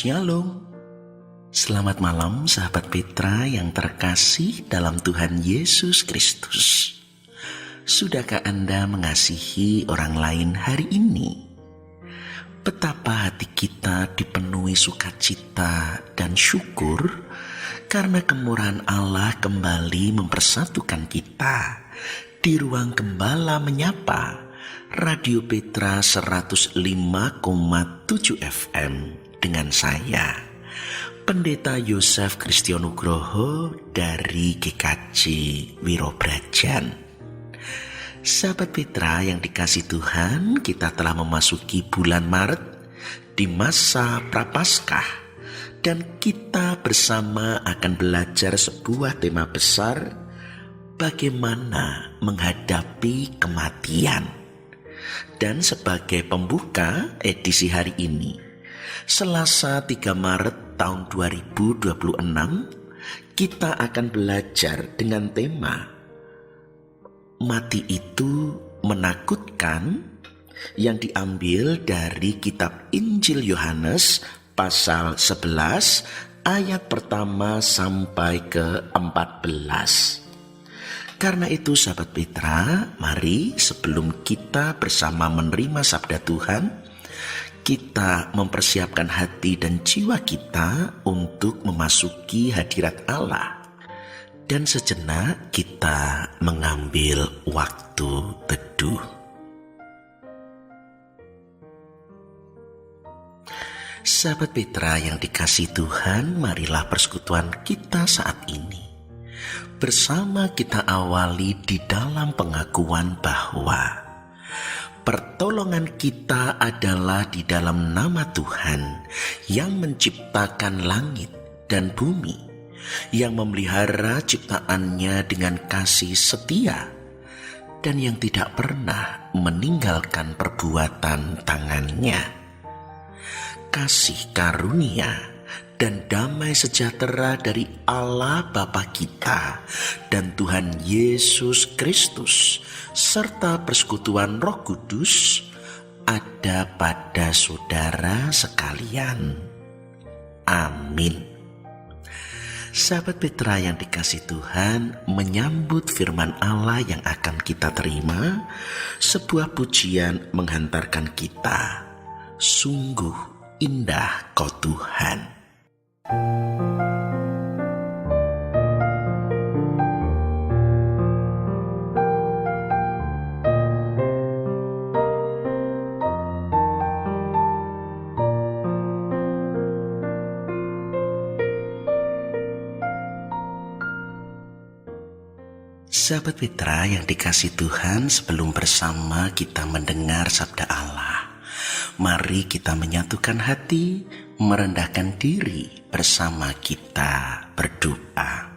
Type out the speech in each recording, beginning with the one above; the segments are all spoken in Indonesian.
Shalom. Selamat malam sahabat Petra yang terkasih dalam Tuhan Yesus Kristus. Sudahkah Anda mengasihi orang lain hari ini? Betapa hati kita dipenuhi sukacita dan syukur karena kemurahan Allah kembali mempersatukan kita di ruang Gembala Menyapa Radio Petra 105,7 FM dengan saya Pendeta Yosef Kristianugroho dari GKJ Wirobrajan. Sahabat Petra yang dikasih Tuhan, kita telah memasuki bulan Maret di masa Prapaskah, dan kita bersama akan belajar sebuah tema besar, bagaimana menghadapi kematian. Dan sebagai pembuka edisi hari ini, Selasa 3 Maret tahun 2026, kita akan belajar dengan tema Mati itu menakutkan, yang diambil dari kitab Injil Yohanes pasal 11 ayat pertama sampai ke 14. Karena itu sahabat Petra, mari sebelum kita bersama menerima sabda Tuhan, kita mempersiapkan hati dan jiwa kita untuk memasuki hadirat Allah. Dan sejenak kita mengambil waktu teduh. Sahabat Petra yang dikasih Tuhan, marilah persekutuan kita saat ini. Bersama kita awali di dalam pengakuan bahwa pertolongan kita adalah di dalam nama Tuhan yang menciptakan langit dan bumi, yang memelihara ciptaannya dengan kasih setia, dan yang tidak pernah meninggalkan perbuatan tangannya. Kasih karunia dan damai sejahtera dari Allah Bapa kita dan Tuhan Yesus Kristus serta persekutuan Roh Kudus ada pada saudara sekalian. Amin. Sahabat Petra yang dikasih Tuhan, menyambut firman Allah yang akan kita terima, sebuah pujian menghantarkan kita. Sungguh indah Kau Tuhan. Sahabat Petra yang dikasih Tuhan, sebelum bersama kita mendengar sabda Allah, mari kita menyatukan hati, merendahkan diri bersama kita berdoa.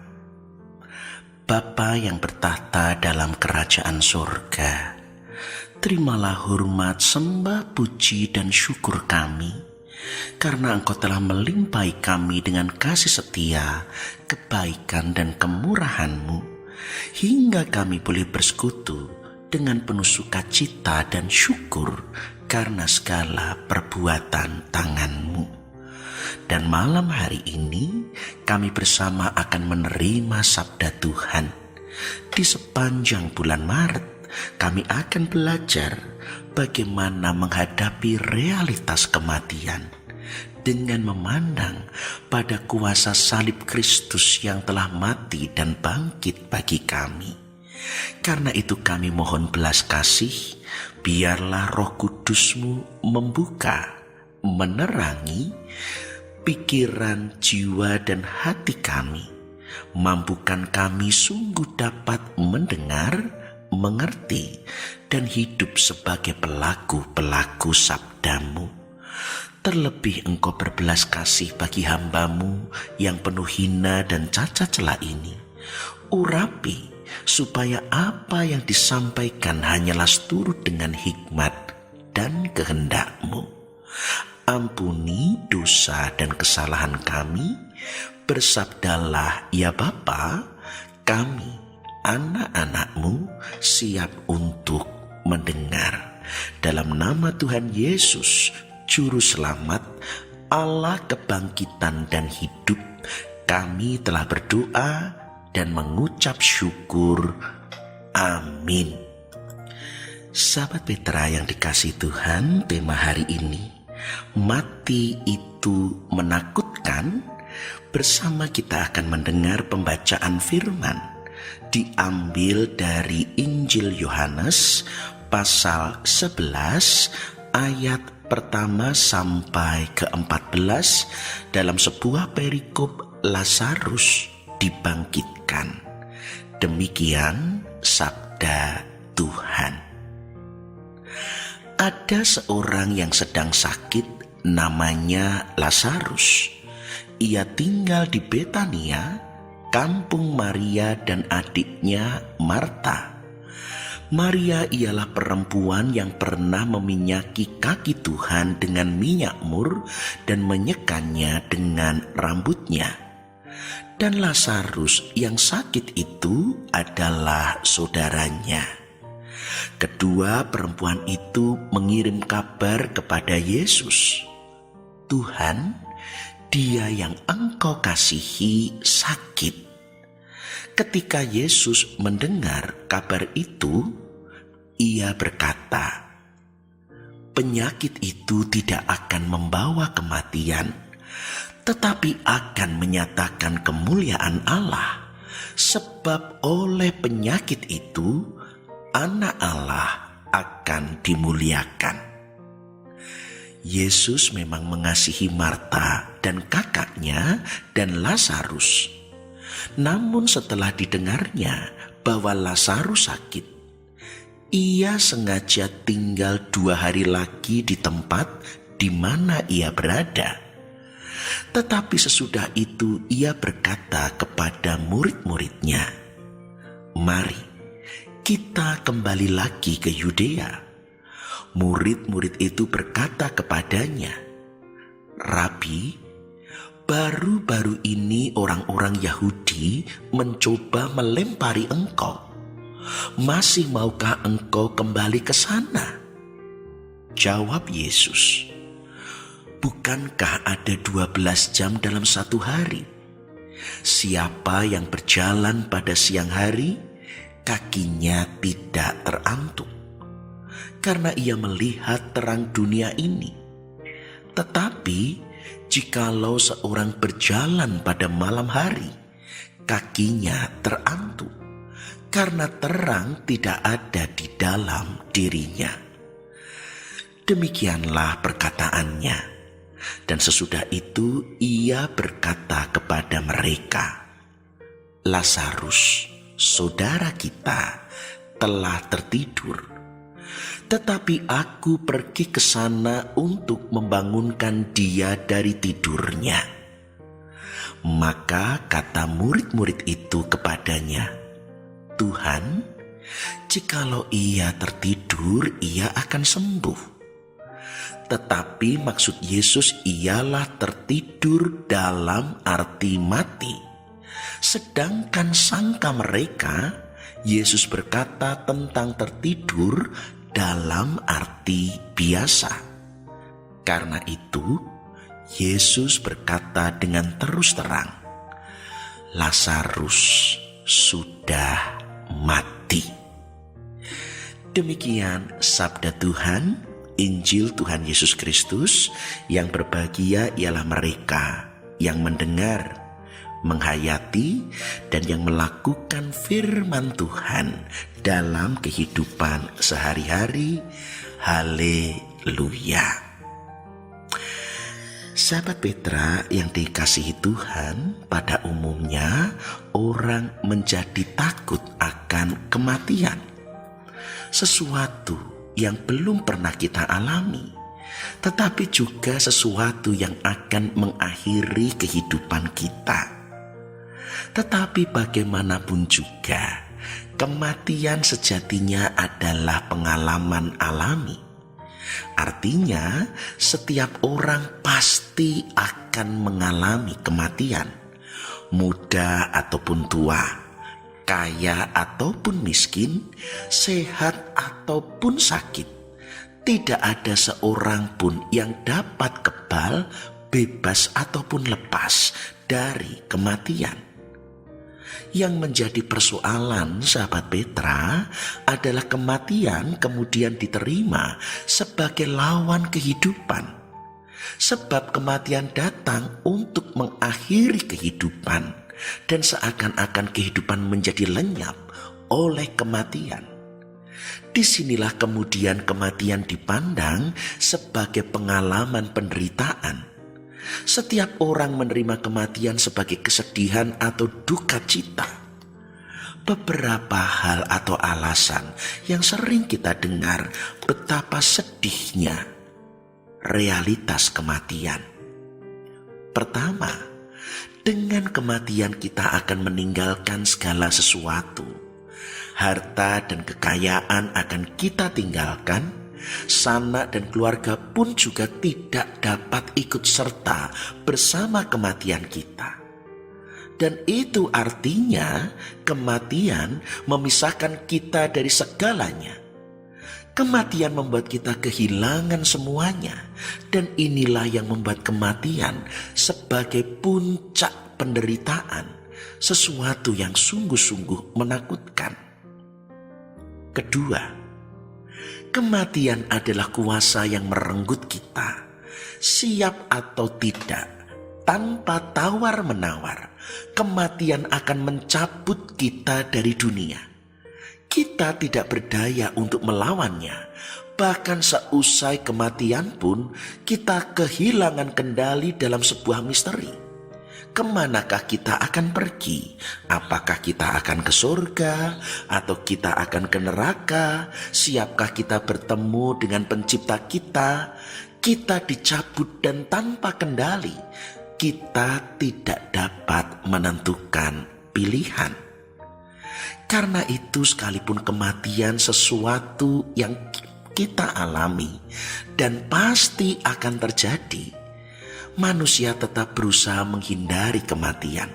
Bapa yang bertahta dalam kerajaan surga, terimalah hormat, sembah, puji, dan syukur kami, karena Engkau telah melimpahi kami dengan kasih setia, kebaikan, dan kemurahan-Mu, hingga kami boleh bersekutu dengan penuh sukacita dan syukur karena segala perbuatan tangan-Mu. Dan malam hari ini kami bersama akan menerima sabda Tuhan. Di sepanjang bulan Maret kami akan belajar bagaimana menghadapi realitas kematian dengan memandang pada kuasa salib Kristus yang telah mati dan bangkit bagi kami. Karena itu kami mohon belas kasih, biarlah Roh Kudus-Mu membuka, menerangi pikiran, jiwa, dan hati kami. Mampukan kami sungguh dapat mendengar, mengerti, dan hidup sebagai pelaku-pelaku sabda-Mu. Terlebih Engkau berbelas kasih bagi hamba-Mu yang penuh hina dan cacat celah ini. Urapi supaya apa yang disampaikan hanyalah seturut dengan hikmat dan kehendak-Mu. Ampuni dosa dan kesalahan kami. Bersabdalah ya Bapa, kami anak-anak-Mu siap untuk mendengar. Dalam nama Tuhan Yesus Juru Selamat, Allah kebangkitan dan hidup, kami telah berdoa dan mengucap syukur. Amin. Sahabat Petra yang dikasihi Tuhan, tema hari ini, mati itu menakutkan. Bersama kita akan mendengar pembacaan firman diambil dari Injil Yohanes pasal 11 ayat pertama sampai ke-14 dalam sebuah perikop Lazarus dibangkitkan. Demikian sabda Tuhan. Ada seorang yang sedang sakit, namanya Lazarus. Ia tinggal di Betania, kampung Maria dan adiknya Marta. Maria ialah perempuan yang pernah meminyaki kaki Tuhan dengan minyak mur dan menyekannya dengan rambutnya. Dan Lazarus yang sakit itu adalah saudaranya. Kedua perempuan itu mengirim kabar kepada Yesus, "Tuhan, dia yang Engkau kasihi sakit." Ketika Yesus mendengar kabar itu, ia berkata, "Penyakit itu tidak akan membawa kematian, tetapi akan menyatakan kemuliaan Allah, sebab oleh penyakit itu Anak Allah akan dimuliakan." Yesus memang mengasihi Marta dan kakaknya dan Lazarus. Namun setelah didengarnya bahwa Lazarus sakit, ia sengaja tinggal 2 hari lagi di tempat di mana ia berada. Tetapi sesudah itu ia berkata kepada murid-muridnya, "Mari kita kembali lagi ke Yudea." Murid-murid itu berkata kepadanya, "Rabi, baru-baru ini orang-orang Yahudi mencoba melempari Engkau. Masih maukah Engkau kembali ke sana?" Jawab Yesus, "Bukankah ada 12 jam dalam satu hari? Siapa yang berjalan pada siang hari, kakinya tidak terantuk, karena ia melihat terang dunia ini. Tetapi jikalau seorang berjalan pada malam hari, kakinya terantuk, karena terang tidak ada di dalam dirinya." Demikianlah perkataannya. Dan sesudah itu ia berkata kepada mereka, "Lazarus, saudara kita, telah tertidur. Tetapi aku pergi ke sana untuk membangunkan dia dari tidurnya." Maka kata murid-murid itu kepadanya, "Tuhan, jikalau ia tertidur, ia akan sembuh." Tetapi maksud Yesus ialah tertidur dalam arti mati. Sedangkan sangka mereka, Yesus berkata tentang tertidur dalam arti biasa. Karena itu, Yesus berkata dengan terus terang, "Lazarus sudah mati." Demikian sabda Tuhan. Injil Tuhan Yesus Kristus. Yang berbahagia ialah mereka yang mendengar, menghayati, dan yang melakukan firman Tuhan dalam kehidupan sehari-hari. Haleluya. Sahabat Petra yang dikasihi Tuhan, pada umumnya orang menjadi takut akan kematian. Sesuatu yang belum pernah kita alami, tetapi juga sesuatu yang akan mengakhiri kehidupan kita. Tetapi bagaimanapun juga, kematian sejatinya adalah pengalaman alami. Artinya, setiap orang pasti akan mengalami kematian, muda ataupun tua, kaya ataupun miskin, sehat ataupun sakit. Tidak ada seorang pun yang dapat kebal bebas ataupun lepas dari kematian. Yang menjadi persoalan sahabat Petra adalah kematian kemudian diterima sebagai lawan kehidupan. Sebab kematian datang untuk mengakhiri kehidupan dan seakan-akan kehidupan menjadi lenyap oleh kematian. Disinilah kemudian kematian dipandang sebagai pengalaman penderitaan. Setiap orang menerima kematian sebagai kesedihan atau duka cita. Beberapa hal atau alasan yang sering kita dengar betapa sedihnya realitas kematian. Pertama, dengan kematian kita akan meninggalkan segala sesuatu. Harta dan kekayaan akan kita tinggalkan. Sanak dan keluarga pun juga tidak dapat ikut serta bersama kematian kita. Dan itu artinya kematian memisahkan kita dari segalanya. Kematian membuat kita kehilangan semuanya. Dan inilah yang membuat kematian sebagai puncak penderitaan, sesuatu yang sungguh-sungguh menakutkan. Kedua, kematian adalah kuasa yang merenggut kita, siap atau tidak, tanpa tawar-menawar. Kematian akan mencabut kita dari dunia. Kita tidak berdaya untuk melawannya. Bahkan seusai kematian pun kita kehilangan kendali dalam sebuah misteri. Kemanakah kita akan pergi? Apakah kita akan ke surga atau kita akan ke neraka? Siapkah kita bertemu dengan pencipta kita? Kita dicabut dan tanpa kendali. Kita tidak dapat menentukan pilihan. Karena itu sekalipun kematian sesuatu yang kita alami dan pasti akan terjadi, manusia tetap berusaha menghindari kematian.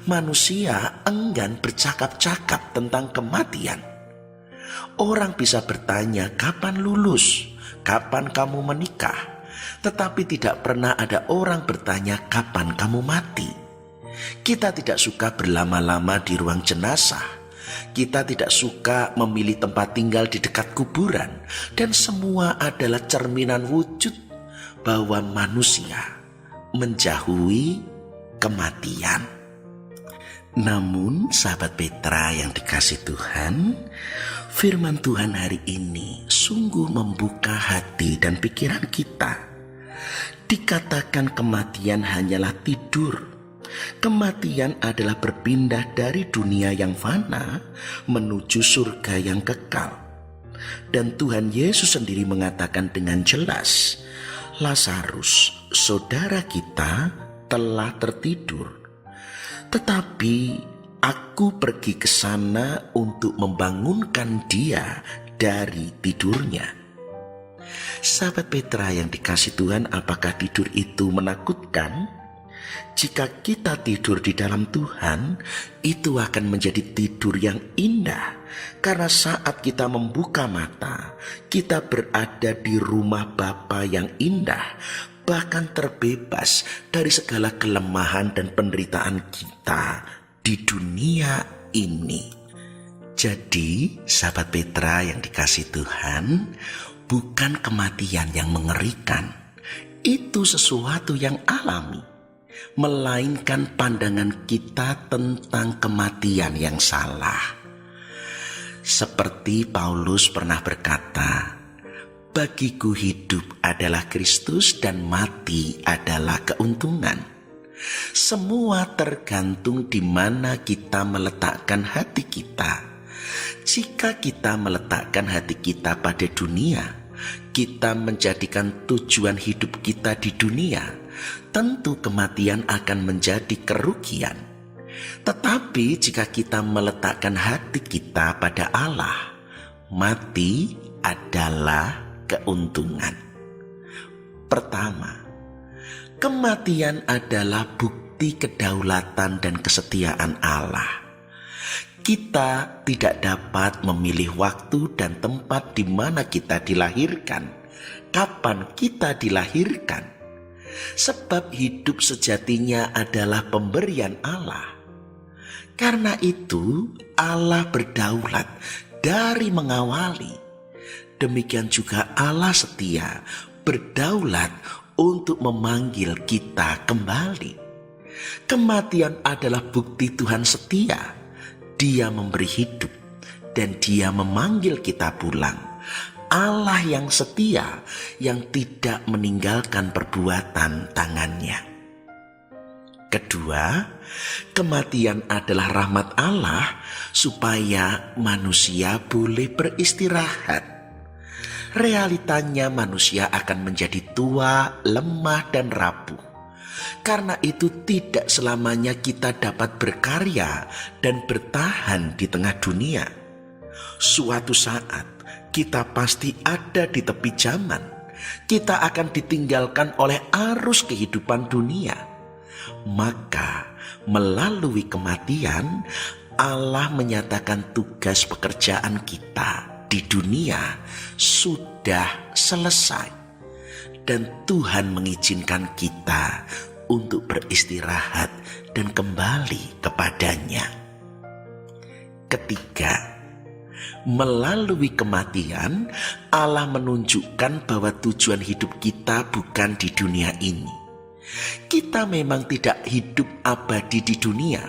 Manusia enggan bercakap-cakap tentang kematian. Orang bisa bertanya, kapan lulus? Kapan kamu menikah? Tetapi tidak pernah ada orang bertanya, kapan kamu mati? Kita tidak suka berlama-lama di ruang jenazah. Kita tidak suka memilih tempat tinggal di dekat kuburan. Dan semua adalah cerminan wujud bahwa manusia menjauhi kematian. Namun sahabat Petra yang dikasih Tuhan, firman Tuhan hari ini sungguh membuka hati dan pikiran kita. Dikatakan kematian hanyalah tidur. Kematian adalah berpindah dari dunia yang fana menuju surga yang kekal. Dan Tuhan Yesus sendiri mengatakan dengan jelas, Lazarus, saudara kita, telah tertidur. Tetapi aku pergi ke sana untuk membangunkan dia dari tidurnya. Sahabat Petra yang dikasih Tuhan, apakah tidur itu menakutkan? Jika kita tidur di dalam Tuhan, itu akan menjadi tidur yang indah. Karena saat kita membuka mata, kita berada di rumah Bapa yang indah, bahkan terbebas dari segala kelemahan dan penderitaan kita di dunia ini. Jadi, sahabat Petra yang dikasih Tuhan, bukan kematian yang mengerikan. Itu sesuatu yang alami. Melainkan pandangan kita tentang kematian yang salah. Seperti Paulus pernah berkata, bagiku hidup adalah Kristus dan mati adalah keuntungan. Semua tergantung di mana kita meletakkan hati kita. Jika kita meletakkan hati kita pada dunia, kita menjadikan tujuan hidup kita di dunia, tentu kematian akan menjadi kerugian. Tetapi jika kita meletakkan hati kita pada Allah, mati adalah keuntungan. Pertama, kematian adalah bukti kedaulatan dan kesetiaan Allah. Kita tidak dapat memilih waktu dan tempat di mana kita dilahirkan, kapan kita dilahirkan. Sebab hidup sejatinya adalah pemberian Allah. Karena itu Allah berdaulat dari mengawali. Demikian juga Allah setia berdaulat untuk memanggil kita kembali. Kematian adalah bukti Tuhan setia. Dia memberi hidup dan Dia memanggil kita pulang. Allah yang setia, yang tidak meninggalkan perbuatan tangannya. Kedua, kematian adalah rahmat Allah supaya manusia boleh beristirahat. Realitanya manusia akan menjadi tua, lemah, dan rapuh. Karena itu tidak selamanya kita dapat berkarya dan bertahan di tengah dunia. Suatu saat kita pasti ada di tepi zaman. Kita akan ditinggalkan oleh arus kehidupan dunia. Maka melalui kematian Allah menyatakan tugas pekerjaan kita di dunia sudah selesai. Dan Tuhan mengizinkan kita untuk beristirahat dan kembali kepadanya. Ketiga, melalui kematian Allah menunjukkan bahwa tujuan hidup kita bukan di dunia ini. Kita memang tidak hidup abadi di dunia,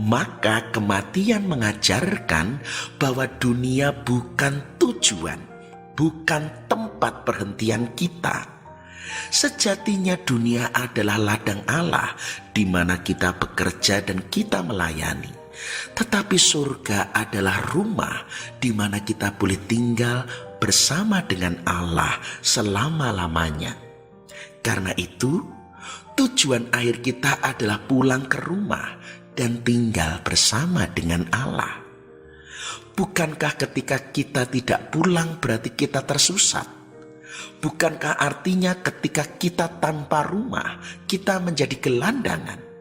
maka kematian mengajarkan bahwa dunia bukan tujuan, bukan tempat perhentian kita. Sejatinya dunia adalah ladang Allah di mana kita bekerja dan kita melayani. Tetapi surga adalah rumah di mana kita boleh tinggal bersama dengan Allah selama-lamanya. Karena itu, tujuan akhir kita adalah pulang ke rumah dan tinggal bersama dengan Allah. Bukankah ketika kita tidak pulang berarti kita tersesat? Bukankah artinya ketika kita tanpa rumah, kita menjadi gelandangan?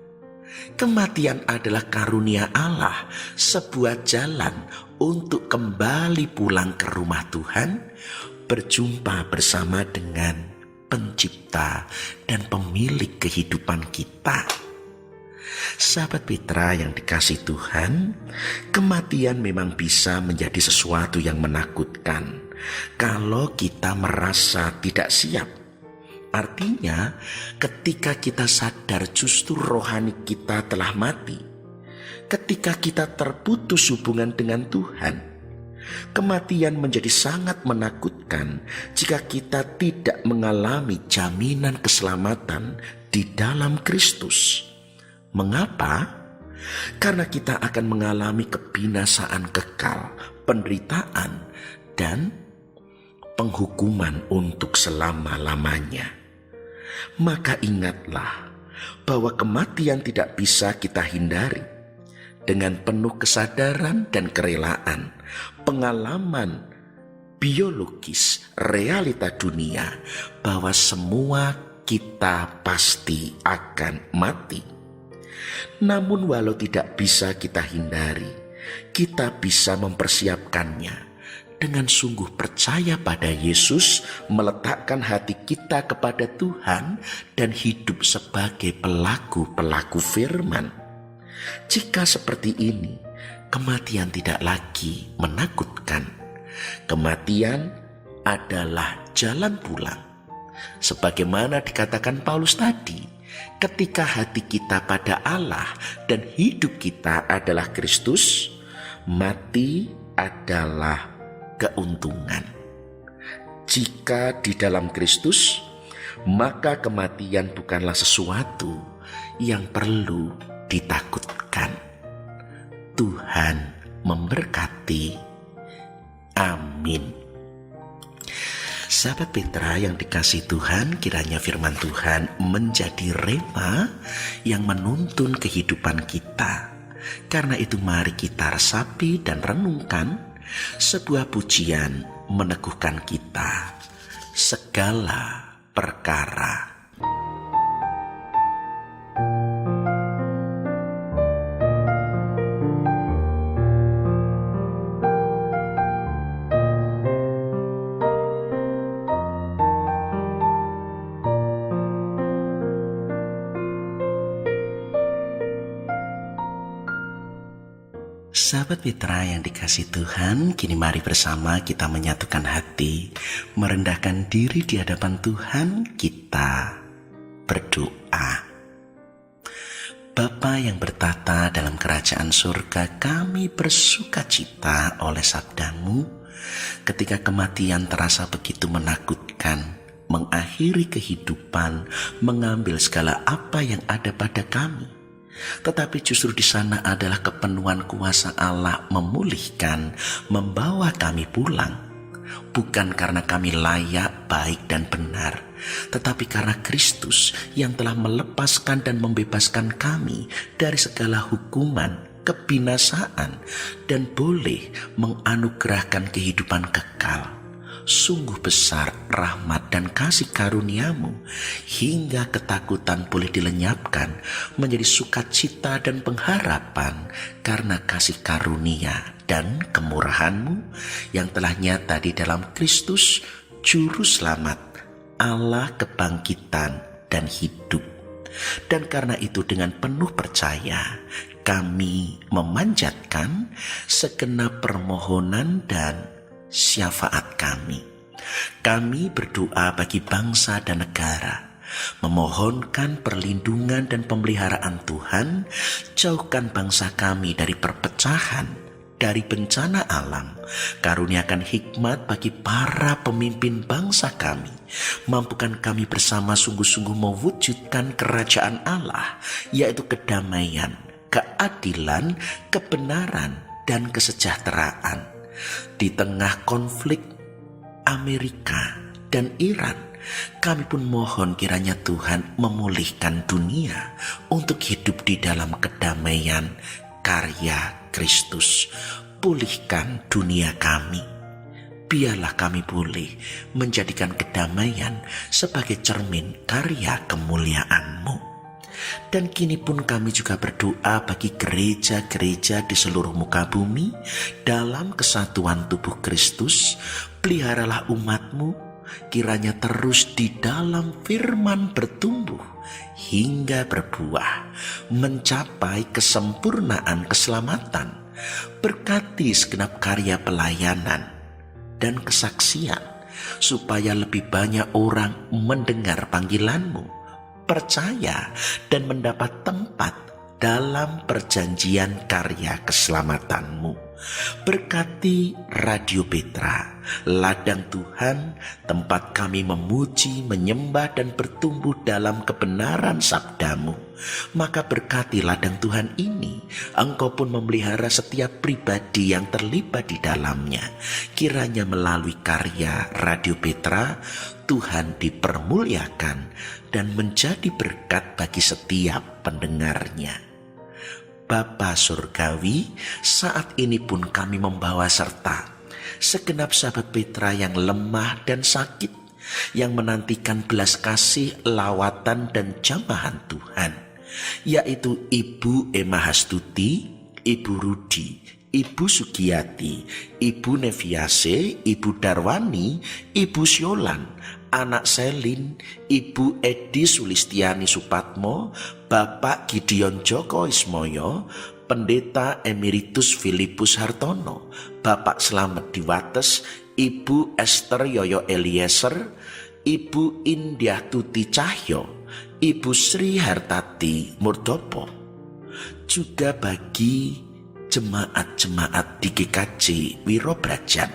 Kematian adalah karunia Allah, sebuah jalan untuk kembali pulang ke rumah Tuhan, berjumpa bersama dengan Pencipta dan Pemilik kehidupan kita. Sahabat Petra yang dikasihi Tuhan, kematian memang bisa menjadi sesuatu yang menakutkan kalau kita merasa tidak siap. Artinya, ketika kita sadar justru rohani kita telah mati, ketika kita terputus hubungan dengan Tuhan, kematian menjadi sangat menakutkan jika kita tidak mengalami jaminan keselamatan di dalam Kristus. Mengapa? Karena kita akan mengalami kebinasaan kekal, penderitaan, dan penghukuman untuk selama-lamanya. Maka ingatlah bahwa kematian tidak bisa kita hindari. Dengan penuh kesadaran dan kerelaan, pengalaman biologis, realita dunia bahwa semua kita pasti akan mati. Namun walau tidak bisa kita hindari, kita bisa mempersiapkannya dengan sungguh percaya pada Yesus, meletakkan hati kita kepada Tuhan dan hidup sebagai pelaku-pelaku firman. Jika seperti ini, kematian tidak lagi menakutkan. Kematian adalah jalan pulang. Sebagaimana dikatakan Paulus tadi, ketika hati kita pada Allah dan hidup kita adalah Kristus, mati adalah keuntungan. Jika di dalam Kristus, maka kematian bukanlah sesuatu yang perlu ditakutkan. Tuhan memberkati. Amin. Sahabat Petra yang dikasihi Tuhan, kiranya firman Tuhan menjadi rema yang menuntun kehidupan kita. Karena itu mari kita resapi dan renungkan sebuah pujian meneguhkan kita segala perkara. Sahabat Mitra yang dikasih Tuhan, kini mari bersama kita menyatukan hati, merendahkan diri di hadapan Tuhan, kita berdoa. Bapa yang bertata dalam kerajaan surga, kami bersuka cita oleh sabdamu ketika kematian terasa begitu menakutkan, mengakhiri kehidupan, mengambil segala apa yang ada pada kami. Tetapi justru di sana adalah kepenuhan kuasa Allah memulihkan, membawa kami pulang. Bukan karena kami layak, baik dan benar, tetapi karena Kristus yang telah melepaskan dan membebaskan kami dari segala hukuman, kebinasaan, dan boleh menganugerahkan kehidupan kekal. Sungguh besar rahmat dan kasih karuniamu, hingga ketakutan boleh dilenyapkan menjadi sukacita dan pengharapan karena kasih karunia dan kemurahanmu yang telah nyata di dalam Kristus, Juru Selamat, Allah kebangkitan dan hidup. Dan karena itu dengan penuh percaya kami memanjatkan segenap permohonan dan syafaat kami. Kami berdoa bagi bangsa dan negara, memohonkan perlindungan dan pemeliharaan Tuhan. Jauhkan bangsa kami dari perpecahan, dari bencana alam. Karuniakan hikmat bagi para pemimpin bangsa kami. Mampukan kami bersama sungguh-sungguh mewujudkan kerajaan Allah, yaitu kedamaian, keadilan, kebenaran, dan kesejahteraan. Di tengah konflik Amerika dan Iran, kami pun mohon kiranya Tuhan memulihkan dunia untuk hidup di dalam kedamaian karya Kristus. Pulihkan dunia kami. Biarlah kami boleh menjadikan kedamaian sebagai cermin karya kemuliaan-Mu. Dan kini pun kami juga berdoa bagi gereja-gereja di seluruh muka bumi dalam kesatuan tubuh Kristus. Peliharalah umat-Mu, kiranya terus di dalam firman bertumbuh hingga berbuah, mencapai kesempurnaan keselamatan. Berkati segenap karya pelayanan dan kesaksian, supaya lebih banyak orang mendengar panggilan-Mu, percaya dan mendapat tempat dalam perjanjian karya keselamatan-Mu. Berkati Radio Petra, ladang Tuhan, tempat kami memuji, menyembah dan bertumbuh dalam kebenaran sabda-Mu. Maka berkati ladang Tuhan ini, Engkau pun memelihara setiap pribadi yang terlibat di dalamnya. Kiranya melalui karya Radio Petra, Tuhan dipermuliakan dan menjadi berkat bagi setiap pendengarnya. Bapa Surgawi, saat ini pun kami membawa serta segenap sahabat Petra yang lemah dan sakit, yang menantikan belas kasih, lawatan dan jamahan Tuhan, yaitu Ibu Emma Hastuti, Ibu Rudi, Ibu Sugiyati, Ibu Neviase, Ibu Darwani, Ibu Siolan, Anak Selin, Ibu Edi Sulistiani Supatmo, Bapak Gideon Joko Ismoyo, Pendeta Emeritus Filipus Hartono, Bapak Slamet Diwates, Ibu Esther Yoyo Eliezer, Ibu Indah Tuti Cahyo, Ibu Sri Hartati Murdopo. Juga bagi jemaat-jemaat di GKJ Wirobrajan,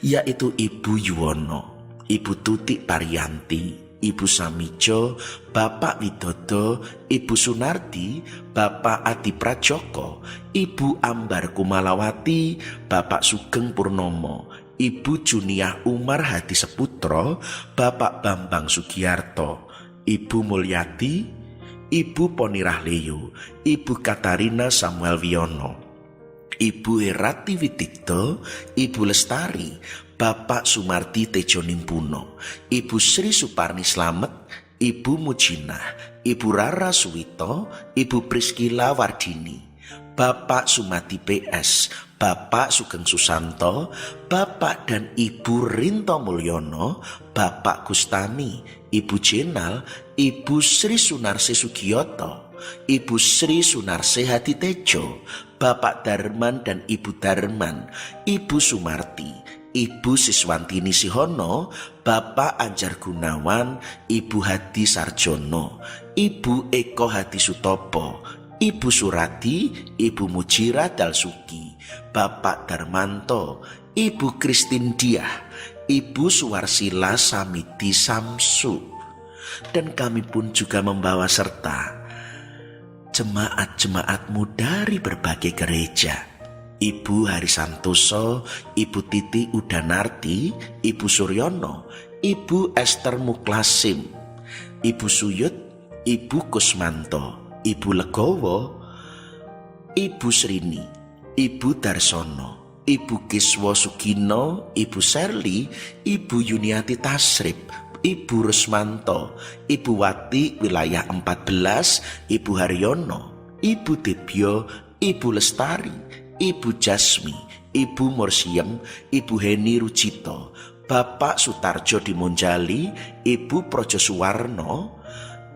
yaitu Ibu Yuwono, Ibu Tuti Parianti, Ibu Samijo, Bapak Widodo, Ibu Sunardi, Bapak Adi Prajoko, Ibu Ambar Kumalawati, Bapak Sugeng Purnomo, Ibu Juniah Umar Hadi Seputro, Bapak Bambang Sugiarto, Ibu Mulyati, Ibu Poni Rahleyo, Ibu Katarina Samuel Wiono, Ibu Herati Witikto, Ibu Lestari, Bapak Sumarti Tejo Nimpuno, Ibu Sri Suparni Slamet, Ibu Mujinah, Ibu Rara Suwito, Ibu Priskila Wardini, Bapak Sumati PS, Bapak Sugeng Susanto, Bapak dan Ibu Rinto Mulyono, Bapak Gustami, Ibu Jenal, Ibu Sri Sunarsi Sugiyoto, Ibu Sri Sunarse Haditejo, Bapak Darman dan Ibu Darman, Ibu Sumarti, Ibu Siswantini Sihono, Bapak Anjar Gunawan, Ibu Hadi Sarjono, Ibu Eko Hadi Sutopo, Ibu Surati, Ibu Mujira Dalsuki, Bapak Darmanto, Ibu Kristin Diah, Ibu Suwarsila Samiti Samsu. Dan kami pun juga membawa serta jemaat-jemaatmu dari berbagai gereja. Ibu Hari Santoso, Ibu Titi Udanarti, Ibu Suryono, Ibu Esther Muklasim, Ibu Suyut, Ibu Kusmanto, Ibu Legowo, Ibu Srini, Ibu Darsono, Ibu Kiswo Sugino, Ibu Serli, Ibu Yuniati Tasrip, Ibu Rusmanto, Ibu Wati Wilayah 14, Ibu Haryono, Ibu Debyo, Ibu Lestari, Ibu Jasmi, Ibu Mursiem, Ibu Heni Rujito, Bapak Sutarjo Dimonjali, Ibu Projo Suwarno,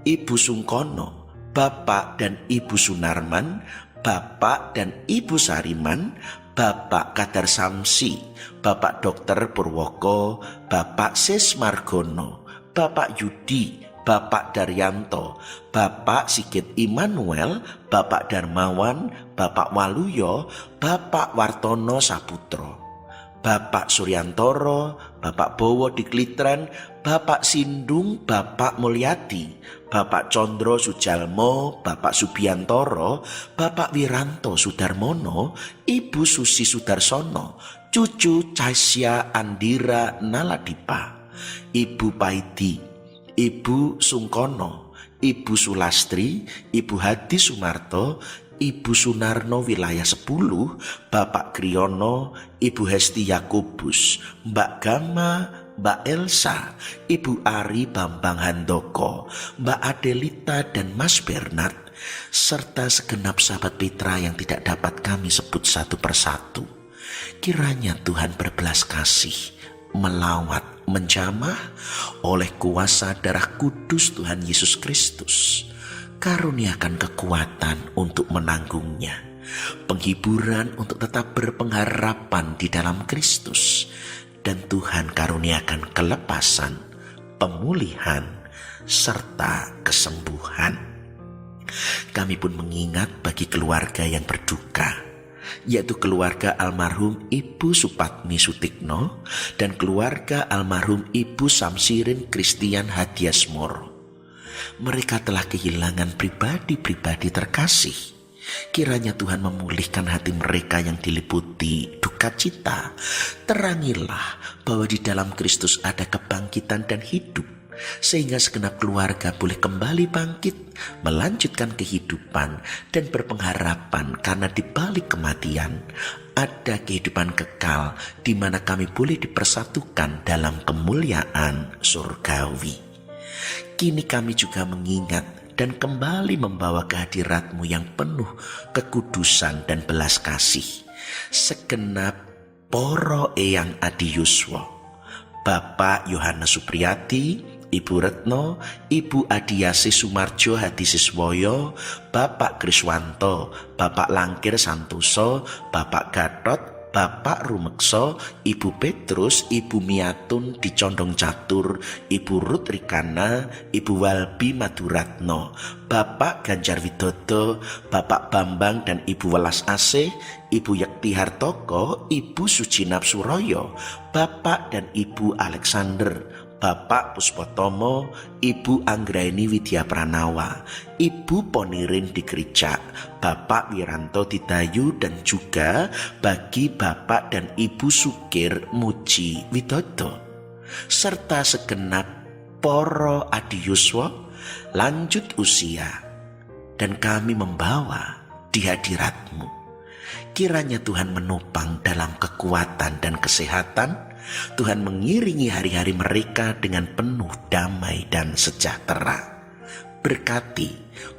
Ibu Sungkono, Bapak dan Ibu Sunarman, Bapak dan Ibu Sariman, Bapak Kadar Samsi, Bapak Dr. Purwoko, Bapak Sis Margono, Bapak Yudi, Bapak Daryanto, Bapak Sigit Immanuel, Bapak Darmawan, Bapak Waluyo, Bapak Wartono Saputro, Bapak Suryantoro, Bapak Bowo Diklitren, Bapak Sindung, Bapak Mulyadi, Bapak Condro Sujalmo, Bapak Subiantoro, Bapak Wiranto Sudarmono, Ibu Susi Sudarsono, Cucu Casya Andira Naladipa, Ibu Paidi, Ibu Sungkono, Ibu Sulastri, Ibu Hadi Sumarto, Ibu Sunarno Wilayah 10, Bapak Kriyono, Ibu Hesti Yakobus, Mbak Gama, Mbak Elsa, Ibu Ari Bambang Handoko, Mbak Adelita dan Mas Bernard, serta segenap sahabat Petra yang tidak dapat kami sebut satu persatu. Kiranya Tuhan berbelas kasih, melawat, menjamah oleh kuasa darah kudus Tuhan Yesus Kristus. Karuniakan kekuatan untuk menanggungnya, penghiburan untuk tetap berpengharapan di dalam Kristus, dan Tuhan karuniakan kelepasan, pemulihan, serta kesembuhan. Kami pun mengingat bagi keluarga yang berduka, yaitu keluarga almarhum Ibu Supatmi Sutikno dan keluarga almarhum Ibu Samsirin Kristian Hadiasmoro. Mereka telah kehilangan pribadi-pribadi terkasih. Kiranya Tuhan memulihkan hati mereka yang diliputi duka cita. Terangilah bahwa di dalam Kristus ada kebangkitan dan hidup, sehingga segenap keluarga boleh kembali bangkit, melanjutkan kehidupan dan berpengharapan, karena di balik kematian ada kehidupan kekal di mana kami boleh dipersatukan dalam kemuliaan surgawi. Kini kami juga mengingat dan kembali membawa kehadirat-Mu yang penuh kekudusan dan belas kasih, segenap poro eyang Adi Yuswo, Bapak Yohanes Supriyati, Ibu Retno, Ibu Adiasi Sumarjo Hadisiswoyo, Bapak Kriswanto, Bapak Langkir Santoso, Bapak Gatot, Bapak Rumekso, Ibu Petrus, Ibu Miatun di Condong Catur, Ibu Ruth Rikana, Ibu Walbi Maduratno, Bapak Ganjar Widodo, Bapak Bambang dan Ibu Welas Asih, Ibu Yakti Hartoko, Ibu Sucinap Suroyo, Bapak dan Ibu Alexander, Bapak Puspotomo, Ibu Anggraini Widya Pranawa, Ibu Ponirin di Gereja, Bapak Wiranto Didayu, dan juga bagi Bapak dan Ibu Sukir Muji Widodo, serta segenap poro Adi Yuswo lanjut usia, dan kami membawa di hadirat-Mu. Kiranya Tuhan menopang dalam kekuatan dan kesehatan. Tuhan mengiringi hari-hari mereka dengan penuh damai dan sejahtera. Berkati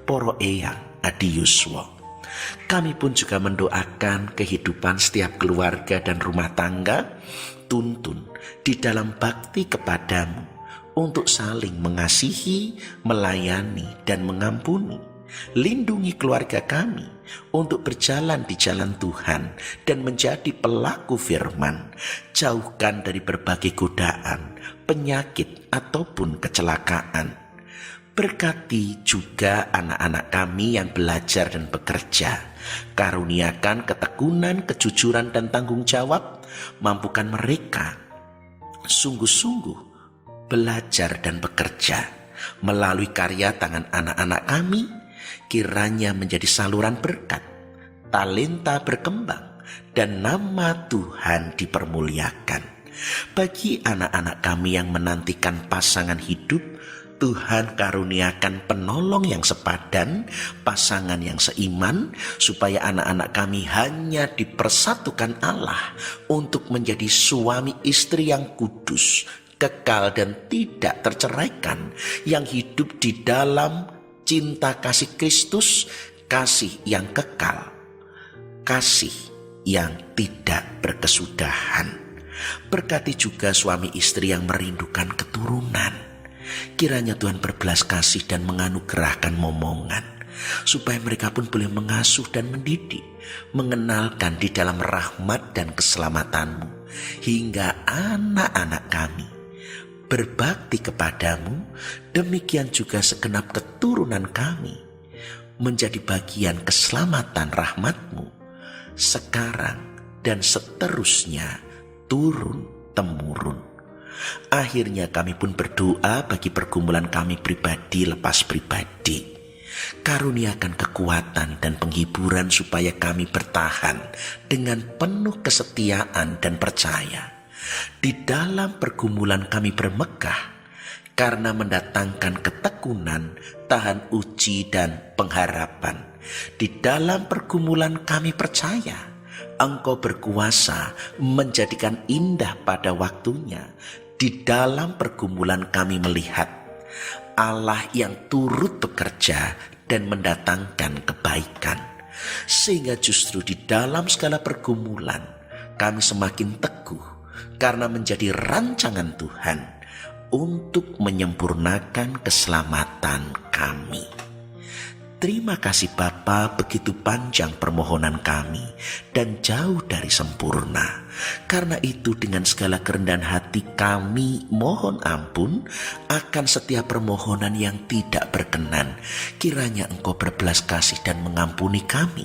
poro eyang Adi Yuswo. Kami pun juga mendoakan kehidupan setiap keluarga dan rumah tangga, tuntun di dalam bakti kepadamu, untuk saling mengasihi, melayani, dan mengampuni, Lindungi keluarga kami untuk berjalan di jalan Tuhan dan menjadi pelaku firman. Jauhkan dari berbagai godaan, penyakit ataupun kecelakaan. Berkati juga anak-anak kami yang belajar dan bekerja. Karuniakan ketekunan, kejujuran dan tanggung jawab. Mampukan mereka sungguh-sungguh belajar dan bekerja. Melalui karya tangan anak-anak kami, kiranya menjadi saluran berkat, talenta berkembang, dan nama Tuhan dipermuliakan. Bagi anak-anak kami yang menantikan pasangan hidup, Tuhan karuniakan penolong yang sepadan, pasangan yang seiman, supaya anak-anak kami hanya dipersatukan Allah untuk menjadi suami istri yang kudus, kekal dan tidak terceraikan, yang hidup di dalam cinta kasih Kristus, kasih yang kekal, kasih yang tidak berkesudahan. Berkati juga suami istri yang merindukan keturunan. Kiranya Tuhan berbelas kasih dan menganugerahkan momongan, supaya mereka pun boleh mengasuh dan mendidik, mengenalkan di dalam rahmat dan keselamatan-Mu, hingga anak-anak kami berbakti kepadamu. Demikian juga segenap keturunan kami menjadi bagian keselamatan rahmat-Mu sekarang dan seterusnya turun-temurun. Akhirnya kami pun berdoa bagi pergumulan kami pribadi lepas pribadi. Karuniakan kekuatan dan penghiburan supaya kami bertahan dengan penuh kesetiaan dan percaya. Di dalam pergumulan kami bermegah karena mendatangkan ketekunan, tahan uji dan pengharapan. Di dalam pergumulan kami percaya Engkau berkuasa menjadikan indah pada waktunya. Di dalam pergumulan kami melihat Allah yang turut bekerja dan mendatangkan kebaikan. Sehingga justru di dalam segala pergumulan kami semakin teguh karena menjadi rancangan Tuhan untuk menyempurnakan keselamatan kami. Terima kasih Bapa, begitu panjang permohonan kami dan jauh dari sempurna. Karena itu dengan segala kerendahan hati kami mohon ampun akan setiap permohonan yang tidak berkenan. Kiranya Engkau berbelas kasih dan mengampuni kami,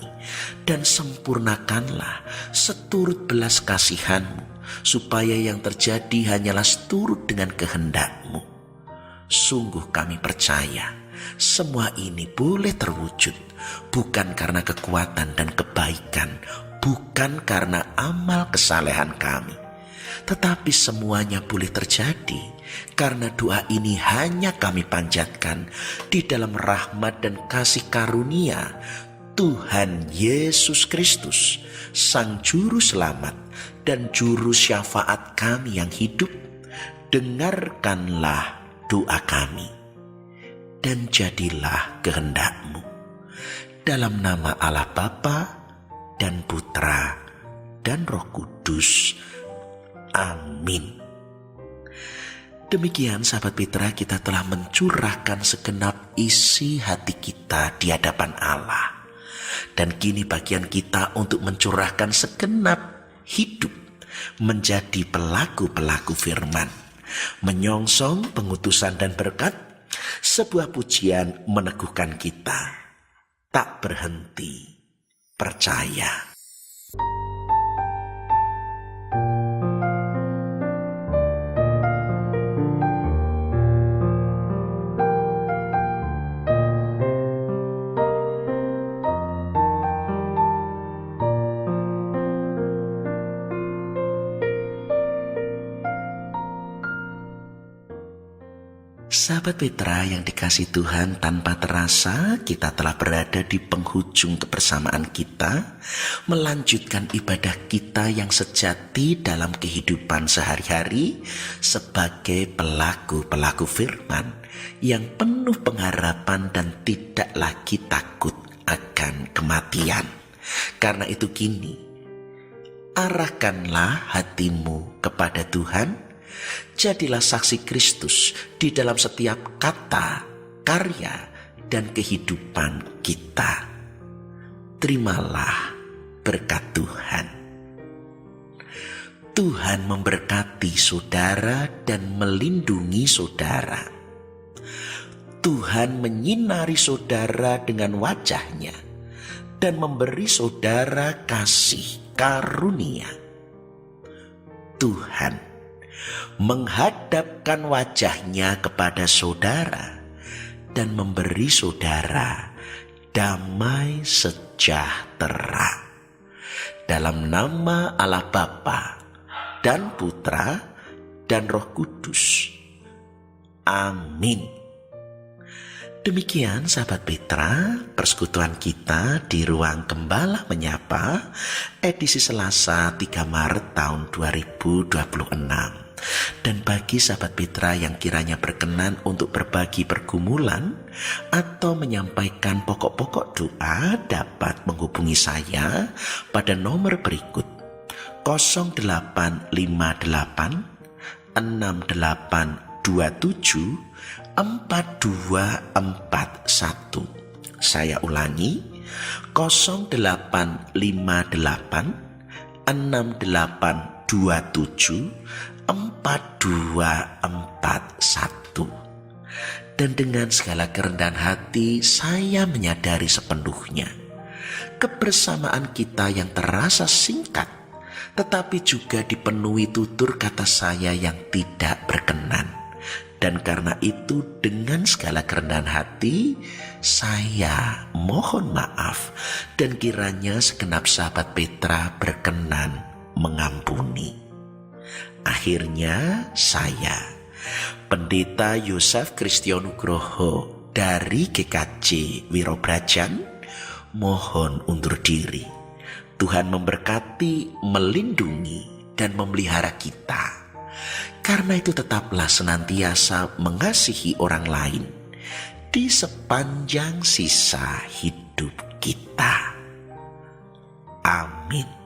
dan sempurnakanlah seturut belas kasihan-Mu, supaya yang terjadi hanyalah seturut dengan kehendak-Mu. Sungguh kami percaya semua ini boleh terwujud bukan karena kekuatan dan kebaikan, bukan karena amal kesalehan kami, tetapi semuanya boleh terjadi karena doa ini hanya kami panjatkan di dalam rahmat dan kasih karunia Tuhan Yesus Kristus, Sang Juru Selamat dan Juru Syafaat kami yang hidup. Dengarkanlah doa kami, dan jadilah kehendak-Mu. Dalam nama Allah Bapa dan Putra dan Roh Kudus. Amin. Demikian sahabat Petra, kita telah mencurahkan segenap isi hati kita di hadapan Allah. Dan kini bagian kita untuk mencurahkan segenap hidup menjadi pelaku-pelaku firman, menyongsong pengutusan dan berkat. Sebuah pujian meneguhkan kita, tak berhenti percaya. Sahabat Petra yang dikasihi Tuhan, tanpa terasa kita telah berada di penghujung kebersamaan kita, melanjutkan ibadah kita yang sejati dalam kehidupan sehari-hari sebagai pelaku-pelaku firman yang penuh pengharapan dan tidak lagi takut akan kematian. Karena itu kini, arahkanlah hatimu kepada Tuhan. Jadilah saksi Kristus di dalam setiap kata, karya, dan kehidupan kita. Terimalah berkat Tuhan. Tuhan memberkati saudara dan melindungi saudara. Tuhan menyinari saudara dengan wajah-Nya dan memberi saudara kasih karunia. Tuhan menghadapkan wajah-Nya kepada saudara dan memberi saudara damai sejahtera. Dalam nama Allah Bapa dan Putra dan Roh Kudus. Amin. Demikian sahabat Petra, persekutuan kita di Ruang Gembala Menyapa, edisi Selasa 3 Maret tahun 2026. Dan bagi sahabat Petra yang kiranya berkenan untuk berbagi pergumulan atau menyampaikan pokok-pokok doa, dapat menghubungi saya pada nomor berikut: 0858 6827 4241. Saya ulangi, 0858 6827 4241. Dan dengan segala kerendahan hati, saya menyadari sepenuhnya kebersamaan kita yang terasa singkat, tetapi juga dipenuhi tutur kata saya yang tidak berkenan. Dan karena itu, dengan segala kerendahan hati, saya mohon maaf, dan kiranya segenap sahabat Petra berkenan mengampuni. Akhirnya saya, Pendeta Yosef Kristianugroho dari GKJ Wirobrajan, mohon undur diri. Tuhan memberkati, melindungi, dan memelihara kita. Karena itu tetaplah senantiasa mengasihi orang lain di sepanjang sisa hidup kita. Amin.